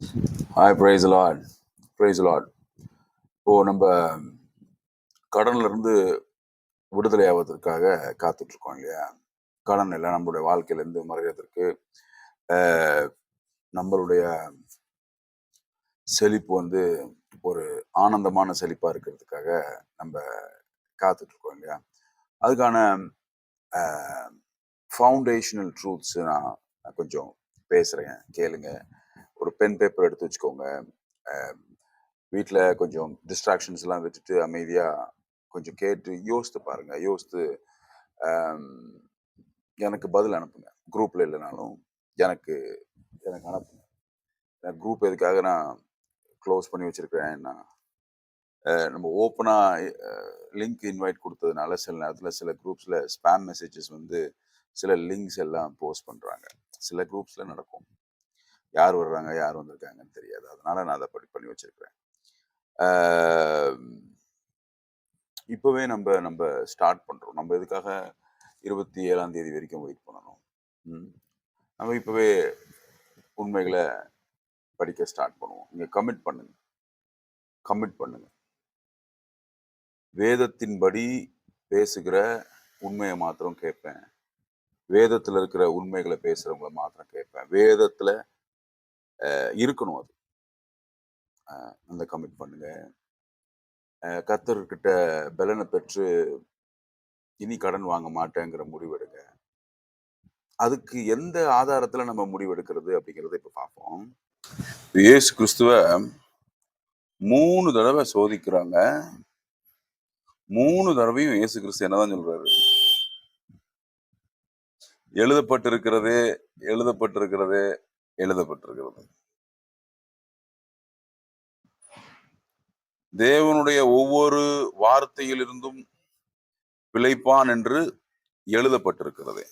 Hi, praise lord. Praise lord. இப்போ நம்ம கடன்ல இருந்து விடுதலை ஆவதற்காக காத்துட்டு இருக்கோம் இல்லையா? கடன் எல்லாம் நம்மளுடைய வாழ்க்கையில இருந்து மறைகிறதற்கு ஆஹ், நம்மளுடைய செழிப்பு வந்து ஒரு ஆனந்தமான செழிப்பா இருக்கிறதுக்காக நம்ம காத்துட்டு இருக்கோம் இல்லையா? அதுக்கான ஃபவுண்டேஷனல் ட்ரூத்ஸ் நான் கொஞ்சம் பேசுறேன், கேளுங்க. ஒரு பென் பேப்பர் எடுத்து வச்சுக்கோங்க. வீட்டில் கொஞ்சம் டிஸ்ட்ராக்ஷன்ஸ் எல்லாம் விட்டுட்டு அமைதியாக கொஞ்சம் கேட்டு யோசித்து பாருங்க. யோசித்து ஆம், எனக்கு பதில் அனுப்புங்க. குரூப்ல இல்லைனாலும் எனக்கு எனக்கு அனுப்புங்க. குரூப் எதுக்காக நான் க்ளோஸ் பண்ணி வச்சிருக்கிறேன்னா, நம்ம ஓப்பனா லிங்க் இன்வைட் கொடுத்ததுனால சில நேரத்தில் சில குரூப்ஸ்ல ஸ்பேம் மெசேஜஸ் வந்து சில லிங்க்ஸ் எல்லாம் போஸ்ட் பண்றாங்க. சில குரூப்ஸ்ல நடக்கும். யார் வர்றாங்க யார் வந்திருக்காங்கன்னு தெரியாது. அதனால நான் அதை பண்ணி வச்சிருக்கிறேன். இப்போவே நம்ம நம்ம ஸ்டார்ட் பண்ணுறோம். நம்ம எதுக்காக 27ஆம் தேதி வரைக்கும் வெயிட் பண்ணணும்? நம்ம இப்போவே உண்மைகளை படிக்க ஸ்டார்ட் பண்ணுவோம். நீங்கள் கமிட் பண்ணுங்க. வேதத்தின்படி பேசுகிற உண்மையை மாத்திரம் கேட்பேன். வேதத்தில் இருக்கிற உண்மைகளை பேசுகிறவங்கள மாத்திரம் கேட்பேன். வேதத்தில் இருக்கணும் அது. அந்த கமிட் பண்ணுங்க. கர்த்தர்கிட்ட பலனை பெற்று இனி கடன் வாங்க மாட்டேங்கிற முடிவெடுங்க. அதுக்கு எந்த ஆதாரத்துல நம்ம முடிவெடுக்கிறது அப்படிங்கிறத இப்ப பார்ப்போம். இயேசு கிறிஸ்துவ 3 தடவை சோதிக்கிறாங்க. 3 தடவையும் இயேசு கிறிஸ்து என்னதான் சொல்றாரு? எழுதப்பட்டிருக்கிறது, எழுதப்பட்டிருக்கிறது, எழுதப்பட்டிருக்கிறது. தேவனுடைய ஒவ்வொரு வார்த்தையிலிருந்தும் பிழைப்பான் என்று எழுதப்பட்டிருக்கிறது.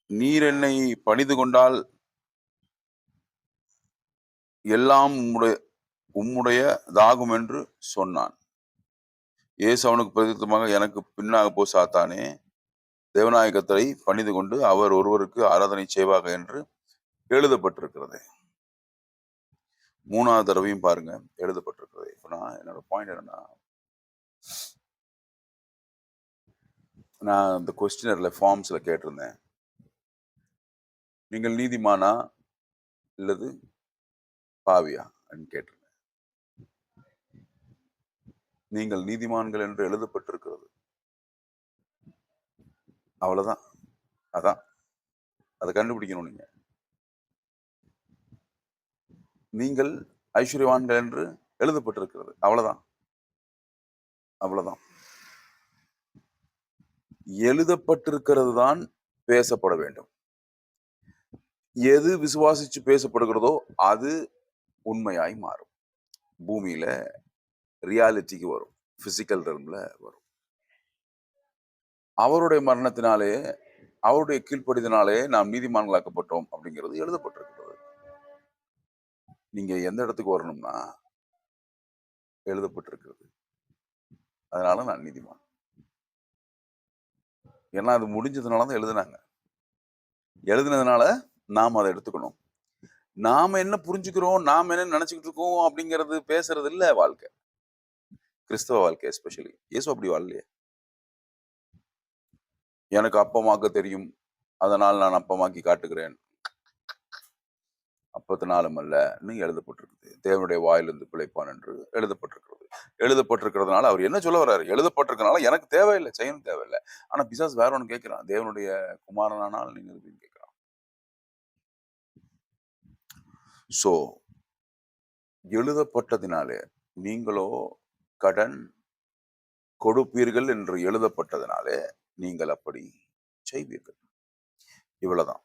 நீர் என்னை பணிந்து கொண்டால் எல்லாம் உம்முடையதாகும் என்று சொன்னான். இயேசு அவனுக்கு பிரதித்தமாக, எனக்கு பின்னாக போ சாத்தானே, தேவநாயக கர்த்தரை பணிந்து கொண்டு அவர் ஒருவருக்கு ஆராதனை செய்வாக என்று எழுதப்பட்டிருக்கிறது. 3வது தடவையும் பாருங்க, எழுதப்பட்டிருக்கிறது. இப்ப நான் என்னோட பாயிண்ட் என்னன்னா, நான் இந்த கொஸ்டினர்ல ஃபார்ம்ஸ்ல கேட்டிருந்தேன், நீங்கள் நீதிமானா இல்லது பாவியா கேட்டிருந்தேன். நீங்கள் நீதிமான்கள் என்று எழுதப்பட்டிருக்கிறது. அவ்வளவுதான். அதான் அதை கண்டுபிடிக்கணும். நீங்கள் ஐஸ்வர்யவான்கள் என்று எழுதப்பட்டிருக்கிறது. அவ்வளவுதான். எழுதப்பட்டிருக்கிறது தான் பேசப்பட வேண்டும். எது விசுவாசிச்சு பேசப்படுகிறதோ அது உண்மையாய் மாறும். பூமியில ரியாலிட்டிக்கு வரும், பிசிக்கல் ரெல்ம்ல வரும். அவருடைய மரணத்தினாலே, அவருடைய கீழ்ப்படிதனாலே நாம் நீதிமான்களாக்கப்பட்டோம் அப்படிங்கிறது எழுதப்பட்டிருக்கிறது. நீங்க எந்த இடத்துக்கு வரணும்னா எழுதப்பட்டிருக்கிறது. அதனால நான் நீதிமான். ஏன்னா அது முடிஞ்சதுனாலதான் எழுதுனாங்க. எழுதுனதுனால நாம் அதை எடுத்துக்கணும். நாம என்ன புரிஞ்சுக்கிறோம், நாம என்ன நினைச்சுக்கிட்டு இருக்கோம் அப்படிங்கிறது பேசுறது இல்ல வாழ்க்கை. கிறிஸ்தவ வாழ்க்கை எஸ்பெஷலி. இயேசு அப்படி வாழலையே. எனக்கு அப்பமாக்க தெரியும், அதனால் நான் அப்பமாக்கி காட்டுகிறேன். அப்பத்தினாலும் அல்லன்னு எழுதப்பட்டிருக்குது. தேவனுடைய வாயிலிருந்து பிழைப்பான் என்று எழுதப்பட்டிருக்கிறது. எழுதப்பட்டிருக்கிறதுனால அவர் என்ன சொல்ல வர்றாரு? எழுதப்பட்டிருக்கிறதுனால எனக்கு தேவையில்லை, செய்யணும் தேவையில்லை. ஆனா பிசாசு வேற ஒண்ணு கேட்கிறான். தேவனுடைய குமாரனானால் நீங்க அப்படின்னு கேட்கிறான். சோ எழுதப்பட்டதினாலே நீங்களோ கடன் கொடுப்பீர்கள் என்று எழுதப்பட்டதினாலே நீங்கள் அப்படி செய்வீர்கள். இவ்வளவுதான்.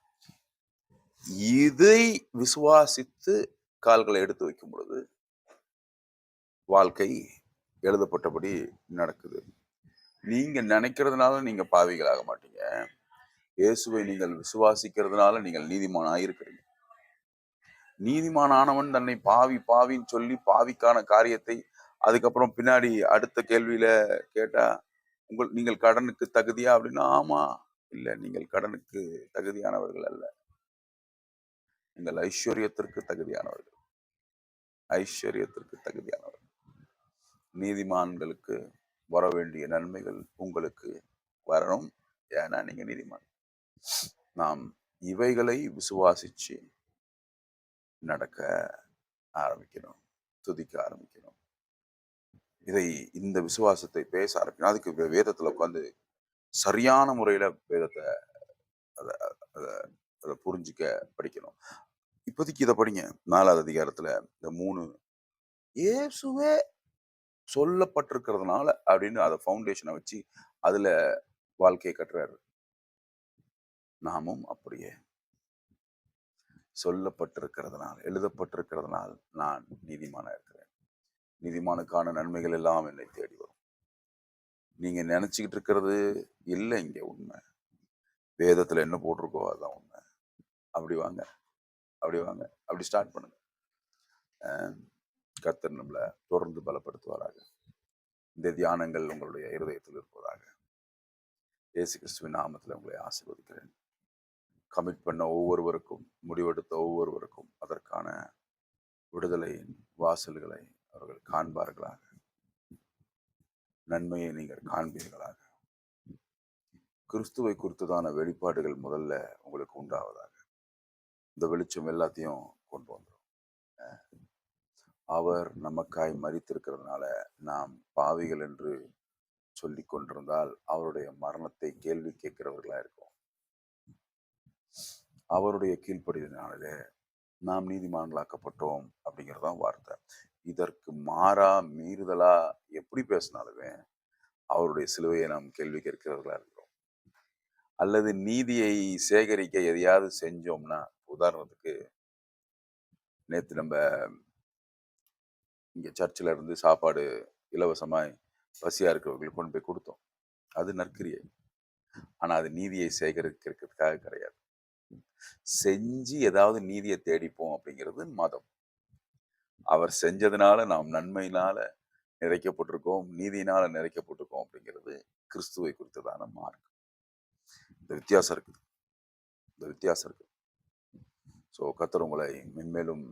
இதை விசுவாசித்து கால்களை எடுத்து வைக்கும் பொழுது வாழ்க்கை எழுதப்பட்டபடி நடக்குது. நீங்க நினைக்கிறதுனால நீங்க பாவிகளாக மாட்டீங்க. இயேசுவை நீங்கள் விசுவாசிக்கிறதுனால நீங்கள் நீதிமான் ஆயிருக்கிறீங்க. நீதிமான் ஆனவன் தன்னை பாவி பாவின்னு சொல்லி பாவிக்கான காரியத்தை அதுக்கப்புறம் பின்னாடி அடுத்த கேள்வியில கேட்டா, நீங்கள் கடனுக்கு தகுதியா அப்படின்னா, ஆமா. இல்ல, நீங்கள் கடனுக்கு தகுதியானவர்கள் அல்ல. நீங்கள் ஐஸ்வர்யத்திற்கு தகுதியானவர்கள். ஐஸ்வர்யத்திற்கு தகுதியானவர்கள். நீதிமான்களுக்கு வர வேண்டிய நன்மைகள் உங்களுக்கு வரணும். ஏன்னா நீங்க நீதிமான். நாம் இவைகளை விசுவாசிச்சு நடக்க ஆரம்பிக்கணும், துதிக்க ஆரம்பிக்கணும். இந்த விசுவாசத்தை பேச ஆரம்பிக்கணும். அதுக்கு வேதத்துல உட்காந்து சரியான முறையில வேதத்தை அத அத அத புரிஞ்சுக்க படிக்கணும். இப்போதைக்கு இதை படிங்க. 4வது அதிகாரத்துல இந்த 3 இயேசுவே சொல்லப்பட்டிருக்கிறதுனால அப்படின்னு அதை ஃபவுண்டேஷனை வச்சு அதுல வாழ்க்கையை கட்டுறாரு. நாமும் அப்படியே சொல்லப்பட்டிருக்கிறதுனால், எழுதப்பட்டிருக்கிறதுனால் நான் நீதிமானா இருக்கிறேன். நீதிமானுக்கான நன்மைகள் எல்லாம் என்னை தேடி வரும். நீங்க நினைச்சுக்கிட்டு இருக்கிறது இல்லை இங்க உண்மை. வேதத்துல என்ன போட்டிருக்கோ அதுதான் உண்மை. அப்படி வாங்க, அப்படி வாங்க, அப்படி ஸ்டார்ட் பண்ணுங்க. கர்த்தர் நம்மளை தொடர்ந்து பலப்படுத்துவாராக. இந்த தியானங்கள் உங்களுடைய இருதயத்தில் இருப்பதாக இயேசு கிறிஸ்துவின் நாமத்தில் உங்களை ஆசீர்வதிக்கிறேன். கமிட் பண்ண ஒவ்வொருவருக்கும், முடிவெடுத்த ஒவ்வொருவருக்கும் அதற்கான விடுதலையின் வாசல்களை அவர்கள் காண்பார்களாக. நன்மையை நீங்கள் காண்பீர்களாக. கிறிஸ்துவை குறித்ததான வெளிப்பாடுகள் முதல்ல உங்களுக்கு உண்டாவதாக. இந்த வெளிச்சம் எல்லாத்தையும் கொண்டு வந்துடும். அவர் நமக்காய் மரித்திருக்கிறதுனால நாம் பாவிகள் என்று சொல்லி கொண்டிருந்தால் அவருடைய மரணத்தை கேள்வி கேட்கிறவர்களா இருக்கும். அவருடைய கீழ்ப்படிதனாலே நாம் நீதிமான்களாக்கப்பட்டோம் அப்படிங்கிறதான் வார்த்தை. இதற்கு மாறா மீறுதலா எப்படி பேசினாலுமே அவருடைய சிலுவையை நாம் கேள்வி கேட்கிறவர்களா இருக்கிறோம். அல்லது நீதியை சேகரிக்க எதையாவது செஞ்சோம்னா, உதாரணத்துக்கு நேற்று நம்ம இங்க சர்ச்சில் இருந்து சாப்பாடு இலவசமாய் பசியா இருக்கிறவர்களுக்கு கொண்டு போய் கொடுத்தோம். அது நற்கிரியை. ஆனா அது நீதியை சேகரிக்கிறதுக்காக கிடையாது. செஞ்சு ஏதாவது நீதியை தேடிப்போம் அப்படிங்கிறது மதம். அவர் செஞ்சதுனால நாம் நன்மையினால நிறைக்கப்பட்டிருக்கோம், நீதியினால நிறைக்கப்பட்டிருக்கோம் அப்படிங்கிறது கிறிஸ்துவை குறித்ததான மார்க்கம். இந்த வித்தியாசம் இருக்குது. இந்த வித்தியாசம் இருக்குது. ஸோ கர்த்தர் உங்களை மென்மேலும்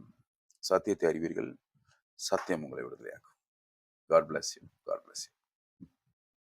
சத்தியத்தை அறிவீர்கள். சத்தியம் உங்களை விடுதலையாக்கும். God bless you. God bless you.